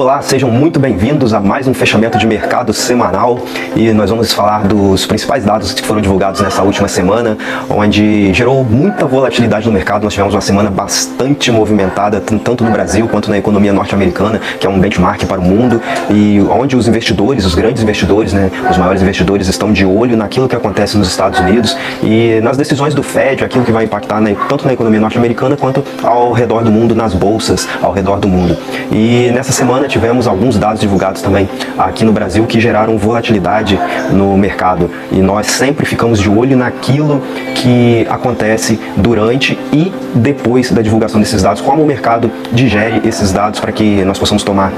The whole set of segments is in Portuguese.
Olá, sejam muito bem-vindos a mais um fechamento de mercado semanal e nós vamos falar dos principais dados que foram divulgados nessa última semana, onde gerou muita volatilidade no mercado. Nós tivemos uma semana bastante movimentada, tanto no Brasil quanto na economia norte-americana, que é um benchmark para o mundo, e onde os investidores, os grandes investidores, os maiores investidores estão de olho naquilo que acontece nos Estados Unidos e nas decisões do Fed, aquilo que vai impactar tanto na economia norte-americana quanto ao redor do mundo, nas bolsas ao redor do mundo. E nessa semana tivemos alguns dados divulgados também aqui no Brasil que geraram volatilidade no mercado, e nós sempre ficamos de olho naquilo que acontece durante e depois da divulgação desses dados, como o mercado digere esses dados para que nós possamos tomar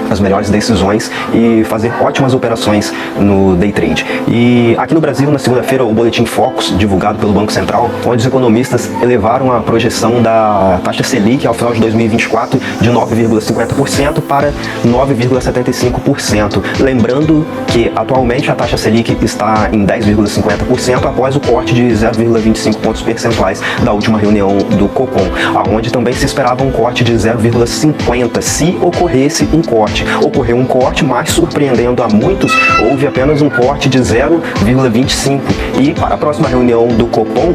as melhores decisões e fazer ótimas operações no day trade. E aqui no Brasil, na segunda-feira, o boletim Focus, divulgado pelo Banco Central, onde os economistas elevaram a projeção da taxa Selic ao final de 2024 de 9,50% para 9,75%. Lembrando que atualmente a taxa Selic está em 10,50% após o corte de 0,25 pontos percentuais da última reunião do Copom, aonde também se esperava um corte de 0,50% se ocorresse um corte. Ocorreu um corte, mas surpreendendo a muitos, houve apenas um corte de 0,25%. E para a próxima reunião do Copom,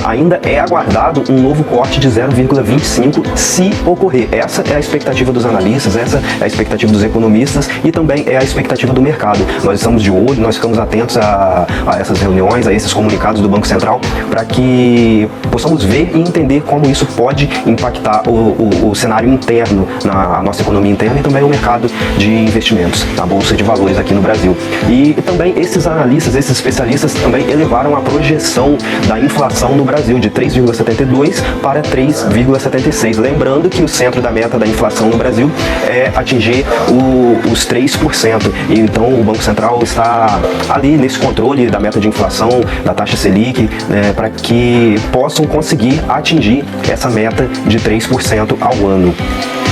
ainda é aguardado um novo corte de 0,25% se ocorrer. Essa é a expectativa dos analistas, essa é a expectativa dos economistas e também é a expectativa do mercado. Nós estamos de olho, nós ficamos atentos a essas reuniões, a esses comunicados do Banco Central, para que possamos ver e entender como isso pode impactar o cenário interno, na nossa economia interna e também o mercado de investimentos, na Bolsa de Valores aqui no Brasil. E também esses analistas, esses especialistas também elevaram a projeção da inflação no Brasil de 3,72% para 3,76%. Lembrando que o centro da meta da inflação no Brasil é atingir os 3%. E então o Banco Central está ali nesse controle da meta de inflação, da taxa Selic, para que possam conseguir atingir essa meta de 3% ao ano.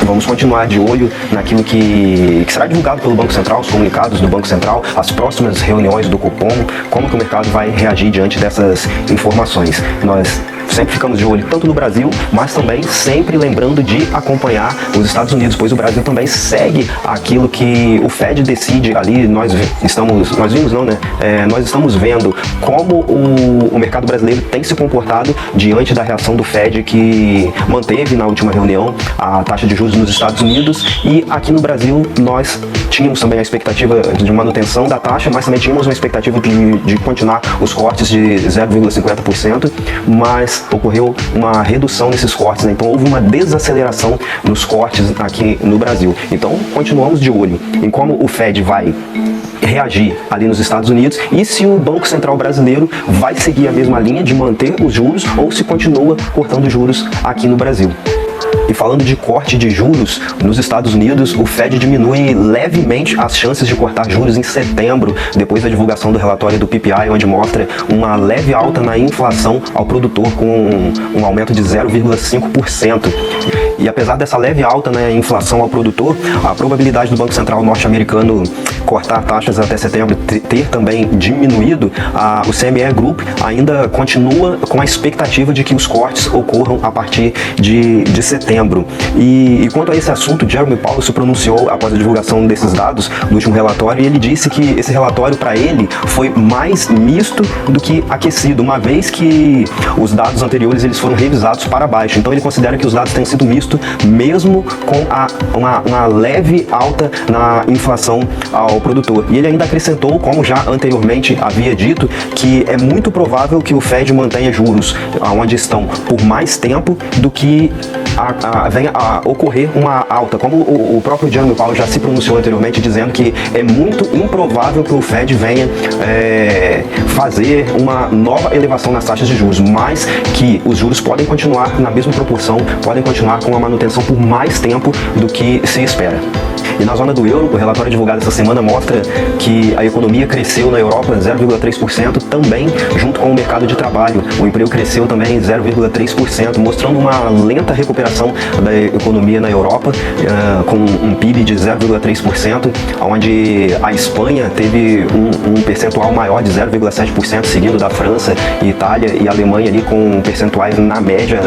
Vamos continuar de olho naquilo que será divulgado pelo Banco Central, os comunicados do Banco Central, as próximas reuniões do Copom, como que o mercado vai reagir diante dessas informações. Nós sempre ficamos de olho tanto no Brasil, mas também sempre lembrando de acompanhar os Estados Unidos, pois o Brasil também segue aquilo que o Fed decide ali. Nós estamos vendo como o mercado brasileiro tem se comportado diante da reação do Fed, que manteve na última reunião a taxa de juros nos Estados Unidos, e aqui no Brasil nós tínhamos também a expectativa de manutenção da taxa, mas também tínhamos uma expectativa de continuar os cortes de 0,50%, mas ocorreu uma redução nesses cortes, então houve uma desaceleração nos cortes aqui no Brasil. Então continuamos de olho em como o Fed vai reagir ali nos Estados Unidos e se o Banco Central brasileiro vai seguir a mesma linha de manter os juros ou se continua cortando juros aqui no Brasil. E falando de corte de juros, nos Estados Unidos, o Fed diminui levemente as chances de cortar juros em setembro, depois da divulgação do relatório do PPI, onde mostra uma leve alta na inflação ao produtor, com um aumento de 0,5%. E apesar dessa leve alta na inflação ao produtor, a probabilidade do Banco Central norte-americano cortar taxas até setembro ter também diminuído, o CME Group ainda continua com a expectativa de que os cortes ocorram a partir de setembro. E quanto a esse assunto, Jerome Powell se pronunciou após a divulgação desses dados do último relatório, e ele disse que esse relatório para ele foi mais misto do que aquecido, uma vez que os dados anteriores eles foram revisados para baixo. Então ele considera que os dados têm sido mistos mesmo com uma leve alta na inflação ao produtor. E ele ainda acrescentou, como já anteriormente havia dito, que é muito provável que o Fed mantenha juros onde estão por mais tempo do que venha a ocorrer uma alta, como o próprio Jerome Powell já se pronunciou anteriormente, dizendo que é muito improvável que o Fed venha fazer uma nova elevação nas taxas de juros, mas que os juros podem continuar na mesma proporção, podem continuar com a manutenção por mais tempo do que se espera. E na zona do euro, o relatório divulgado essa semana mostra que a economia cresceu na Europa 0,3%, também junto com o mercado de trabalho. O emprego cresceu também 0,3%, mostrando uma lenta recuperação da economia na Europa, com um PIB de 0,3%, onde a Espanha teve um percentual maior de 0,7%, seguido da França, Itália e Alemanha ali com percentuais na média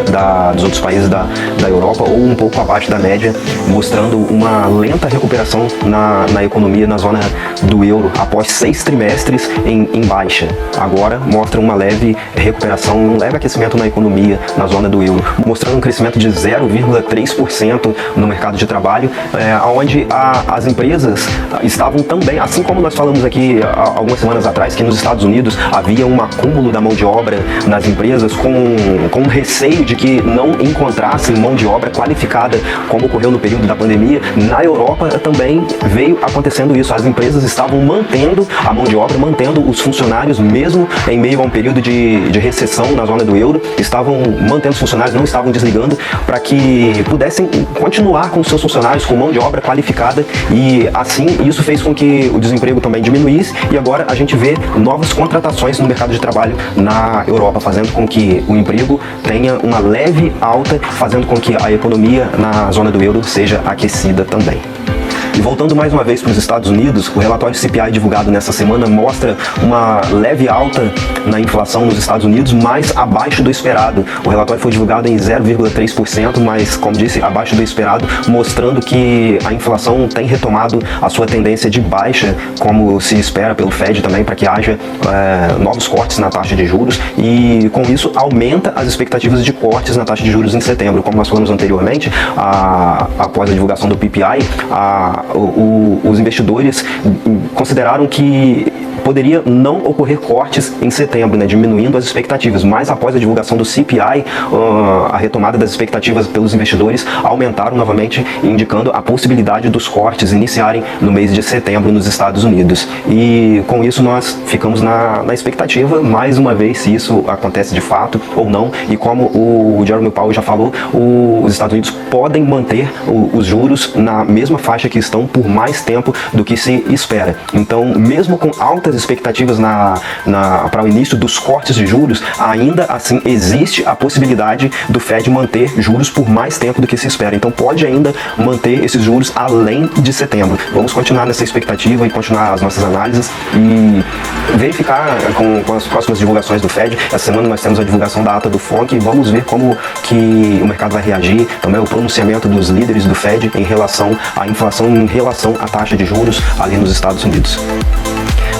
dos outros países da Europa, ou um pouco abaixo da média, mostrando uma lenta recuperação recuperação na economia na zona do euro, após 6 trimestres em baixa. Agora mostra uma leve recuperação, um leve aquecimento na economia na zona do euro, mostrando um crescimento de 0,3% no mercado de trabalho, onde as empresas estavam também, assim como nós falamos aqui algumas semanas atrás, que nos Estados Unidos havia um acúmulo da mão de obra nas empresas com receio de que não encontrassem mão de obra qualificada, como ocorreu no período da pandemia. Na Europa também veio acontecendo isso. As empresas estavam mantendo a mão de obra, mantendo os funcionários, mesmo em meio a um período de recessão na zona do euro, estavam mantendo os funcionários, não estavam desligando, para que pudessem continuar com seus funcionários com mão de obra qualificada, e assim isso fez com que o desemprego também diminuísse, e agora a gente vê novas contratações no mercado de trabalho na Europa, fazendo com que o emprego tenha uma leve alta, fazendo com que a economia na zona do euro seja aquecida também. E voltando mais uma vez para os Estados Unidos, o relatório CPI divulgado nessa semana mostra uma leve alta na inflação nos Estados Unidos, mas abaixo do esperado. O relatório foi divulgado em 0,3%, mas, como disse, abaixo do esperado, mostrando que a inflação tem retomado a sua tendência de baixa, como se espera pelo Fed também, para que haja novos cortes na taxa de juros, e com isso aumenta as expectativas de cortes na taxa de juros em setembro. Como nós falamos anteriormente, após a divulgação do PPI, os investidores consideraram que poderia não ocorrer cortes em setembro, diminuindo as expectativas, mas após a divulgação do CPI, a retomada das expectativas pelos investidores aumentaram novamente, indicando a possibilidade dos cortes iniciarem no mês de setembro nos Estados Unidos. E com isso nós ficamos na expectativa, mais uma vez, se isso acontece de fato ou não, e como o Jerome Powell já falou, os Estados Unidos podem manter os juros na mesma faixa que estão por mais tempo do que se espera. Então, mesmo com altas expectativas para o início dos cortes de juros, ainda assim existe a possibilidade do Fed manter juros por mais tempo do que se espera. Então pode ainda manter esses juros além de setembro. Vamos continuar nessa expectativa e continuar as nossas análises e verificar com as próximas divulgações do Fed. Essa semana nós temos a divulgação da ata do FONC e vamos ver como que o mercado vai reagir, também o pronunciamento dos líderes do Fed em relação à inflação, em relação à taxa de juros ali nos Estados Unidos.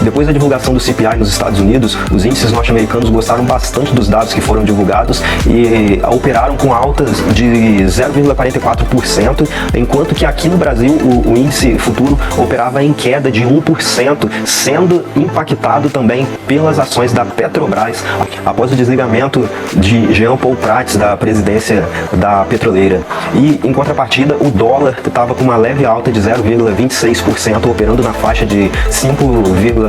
Depois da divulgação do CPI nos Estados Unidos, os índices norte-americanos gostaram bastante dos dados que foram divulgados e operaram com altas de 0,44%, enquanto que aqui no Brasil o índice futuro operava em queda de 1%, sendo impactado também pelas ações da Petrobras, após o desligamento de Jean Paul Prats da presidência da petroleira. E, em contrapartida, o dólar estava com uma leve alta de 0,26%, operando na faixa de 5,144.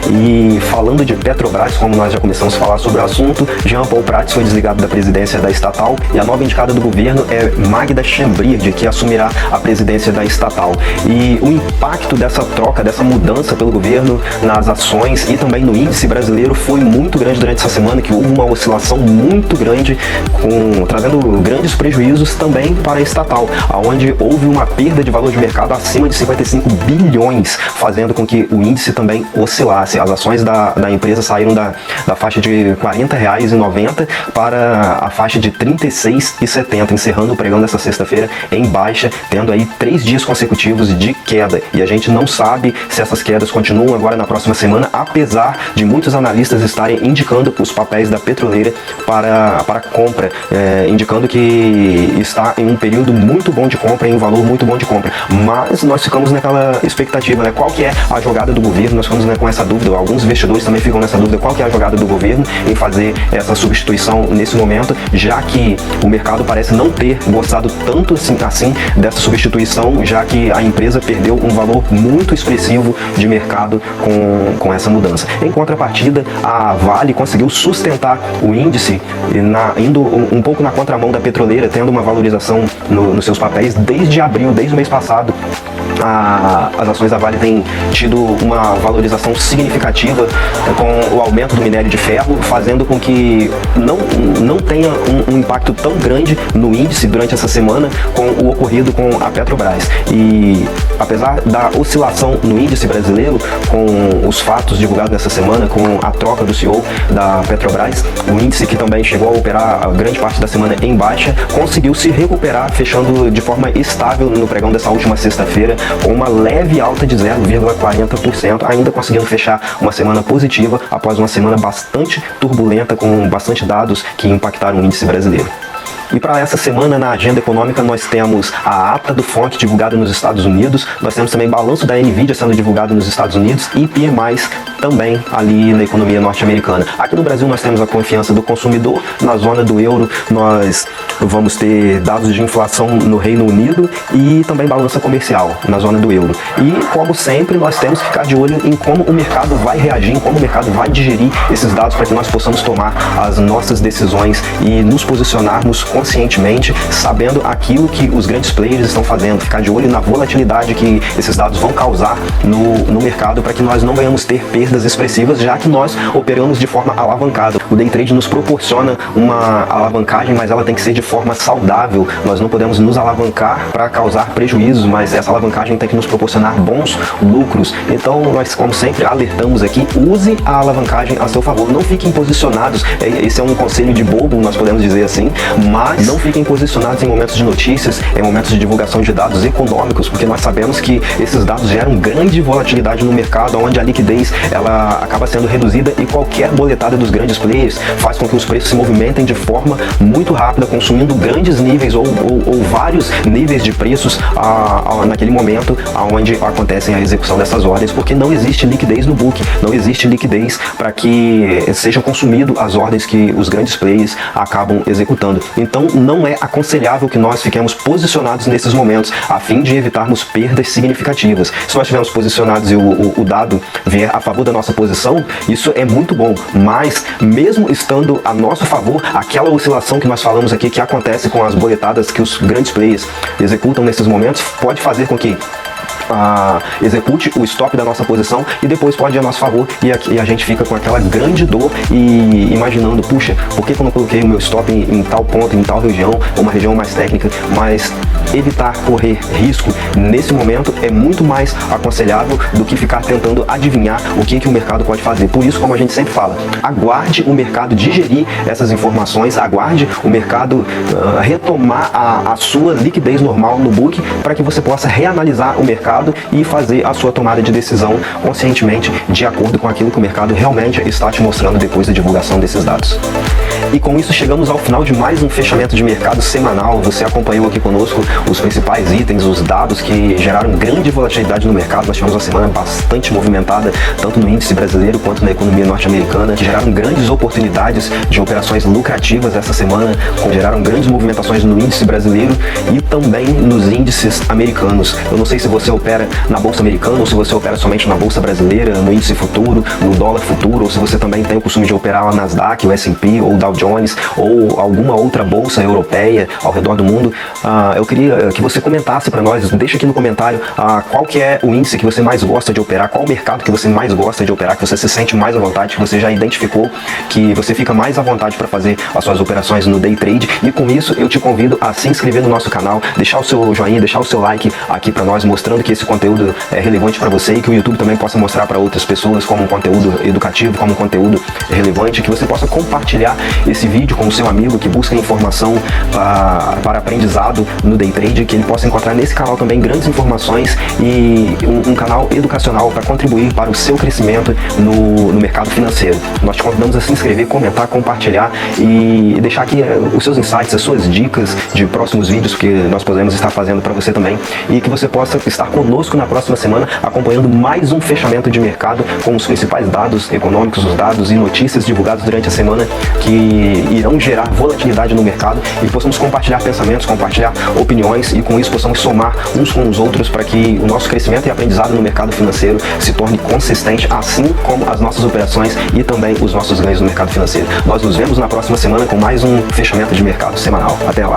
E falando de Petrobras, como nós já começamos a falar sobre o assunto, Jean Paul Prats foi desligado da presidência da estatal e a nova indicada do governo é Magda Chambriard, que assumirá a presidência da estatal. E o impacto dessa troca, dessa mudança pelo governo nas ações e também no índice brasileiro foi muito grande durante essa semana, que houve uma oscilação muito grande, trazendo grandes prejuízos também para a estatal, onde houve uma perda de valor de mercado acima de 55 bilhões, fazendo com que o índice também oscilasse. As ações da empresa saíram da faixa de R$ 40,90 para a faixa de R$ 36,70, encerrando o pregão dessa sexta-feira em baixa, tendo aí 3 dias consecutivos de queda. E a gente não sabe se essas quedas continuam agora na próxima semana, apesar de muitos analistas estarem indicando os papéis da petroleira para compra, indicando que está em um período muito bom de compra, em um valor muito bom de compra. Mas nós ficamos naquela expectativa, qual que é a jogada do governo? Nós ficamos com essa dúvida, alguns investidores também ficam nessa dúvida, qual que é a jogada do governo em fazer essa substituição nesse momento, já que o mercado parece não ter gostado tanto assim dessa substituição, já que a empresa perdeu um valor muito expressivo de mercado com essa mudança. Em contrapartida, a Vale conseguiu sustentar o índice, indo um pouco na contramão da petroleira, tendo uma valorização nos seus papéis desde abril, desde o mês passado. as ações da Vale têm tido uma valorização significativa com o aumento do minério de ferro, fazendo com que não tenha um impacto tão grande no índice durante essa semana com o ocorrido com a Petrobras. E apesar da oscilação no índice brasileiro, com os fatos divulgados nessa semana, com a troca do CEO da Petrobras, o índice, que também chegou a operar a grande parte da semana em baixa, conseguiu se recuperar, fechando de forma estável no pregão dessa última sexta-feira, com uma leve alta de 0,40%, ainda conseguindo fechar uma semana positiva após uma semana bastante turbulenta, com bastante dados que impactaram o índice brasileiro. E para essa semana, na agenda econômica, nós temos a ata do FONC divulgada nos Estados Unidos, nós temos também balanço da Nvidia sendo divulgado nos Estados Unidos e PMIs também ali na economia norte-americana. Aqui no Brasil nós temos a confiança do consumidor, na zona do euro nós vamos ter dados de inflação no Reino Unido e também balança comercial na zona do euro. E como sempre, nós temos que ficar de olho em como o mercado vai reagir, em como o mercado vai digerir esses dados para que nós possamos tomar as nossas decisões e nos posicionarmos conscientemente, sabendo aquilo que os grandes players estão fazendo, ficar de olho na volatilidade que esses dados vão causar no mercado, para que nós não venhamos ter perdas expressivas, já que nós operamos de forma alavancada. O day trade nos proporciona uma alavancagem, mas ela tem que ser de forma saudável. Nós não podemos nos alavancar para causar prejuízos, mas essa alavancagem tem que nos proporcionar bons lucros. Então nós, como sempre, alertamos aqui: use a alavancagem a seu favor, não fiquem posicionados. Esse é um conselho de bobo, nós podemos dizer assim, mas não fiquem posicionados em momentos de notícias, em momentos de divulgação de dados econômicos, porque nós sabemos que esses dados geram grande volatilidade no mercado, onde a liquidez ela acaba sendo reduzida e qualquer boletada dos grandes players faz com que os preços se movimentem de forma muito rápida, consumindo grandes níveis ou vários níveis de preços naquele momento onde acontecem a execução dessas ordens, porque não existe liquidez no book, não existe liquidez para que sejam consumidas as ordens que os grandes players acabam executando. Então não é aconselhável que nós fiquemos posicionados nesses momentos, a fim de evitarmos perdas significativas. Se nós estivermos posicionados e o dado vier a favor da nossa posição, isso é muito bom, mas mesmo estando a nosso favor, aquela oscilação que nós falamos aqui, que acontece com as boletadas que os grandes players executam nesses momentos, pode fazer com que execute o stop da nossa posição e depois pode ir a nosso favor, e a gente fica com aquela grande dor e imaginando: puxa, por que eu não coloquei o meu stop em tal ponto, em tal região, uma região mais técnica? Mas evitar correr risco nesse momento é muito mais aconselhável do que ficar tentando adivinhar o que o mercado pode fazer. Por isso, como a gente sempre fala, aguarde o mercado digerir essas informações, aguarde o mercado retomar a sua liquidez normal no book, para que você possa reanalisar o mercado e fazer a sua tomada de decisão conscientemente, de acordo com aquilo que o mercado realmente está te mostrando depois da divulgação desses dados. E com isso chegamos ao final de mais um fechamento de mercado semanal. Você acompanhou aqui conosco os principais itens, os dados que geraram grande volatilidade no mercado. Nós tivemos uma semana bastante movimentada, tanto no índice brasileiro quanto na economia norte-americana, que geraram grandes oportunidades de operações lucrativas essa semana, geraram grandes movimentações no índice brasileiro e também nos índices americanos. Eu não sei se você opera na bolsa americana ou se você opera somente na bolsa brasileira, no índice futuro, no dólar futuro, ou se você também tem o costume de operar o Nasdaq, o S&P ou o Dow Jones ou alguma outra bolsa europeia ao redor do mundo. Eu queria que você comentasse para nós, deixa aqui no comentário qual que é o índice que você mais gosta de operar, qual o mercado que você mais gosta de operar, que você se sente mais à vontade, que você já identificou que você fica mais à vontade para fazer as suas operações no day trade. E com isso eu te convido a se inscrever no nosso canal, deixar o seu joinha, deixar o seu like aqui para nós, mostrando que esse conteúdo é relevante para você e que o YouTube também possa mostrar para outras pessoas como um conteúdo educativo, como um conteúdo relevante, que você possa compartilhar esse vídeo com o seu amigo que busca informação para aprendizado no day trade, que ele possa encontrar nesse canal também grandes informações e um canal educacional para contribuir para o seu crescimento no mercado financeiro. Nós te convidamos a se inscrever, comentar, compartilhar e deixar aqui os seus insights, as suas dicas de próximos vídeos que nós podemos estar fazendo para você também, e que você possa estar conosco na próxima semana acompanhando mais um fechamento de mercado com os principais dados econômicos, os dados e notícias divulgados durante a semana, que irão gerar volatilidade no mercado, e possamos compartilhar pensamentos, compartilhar opiniões, e com isso possamos somar uns com os outros para que o nosso crescimento e aprendizado no mercado financeiro se torne consistente, assim como as nossas operações e também os nossos ganhos no mercado financeiro. Nós nos vemos na próxima semana com mais um fechamento de mercado semanal. Até lá!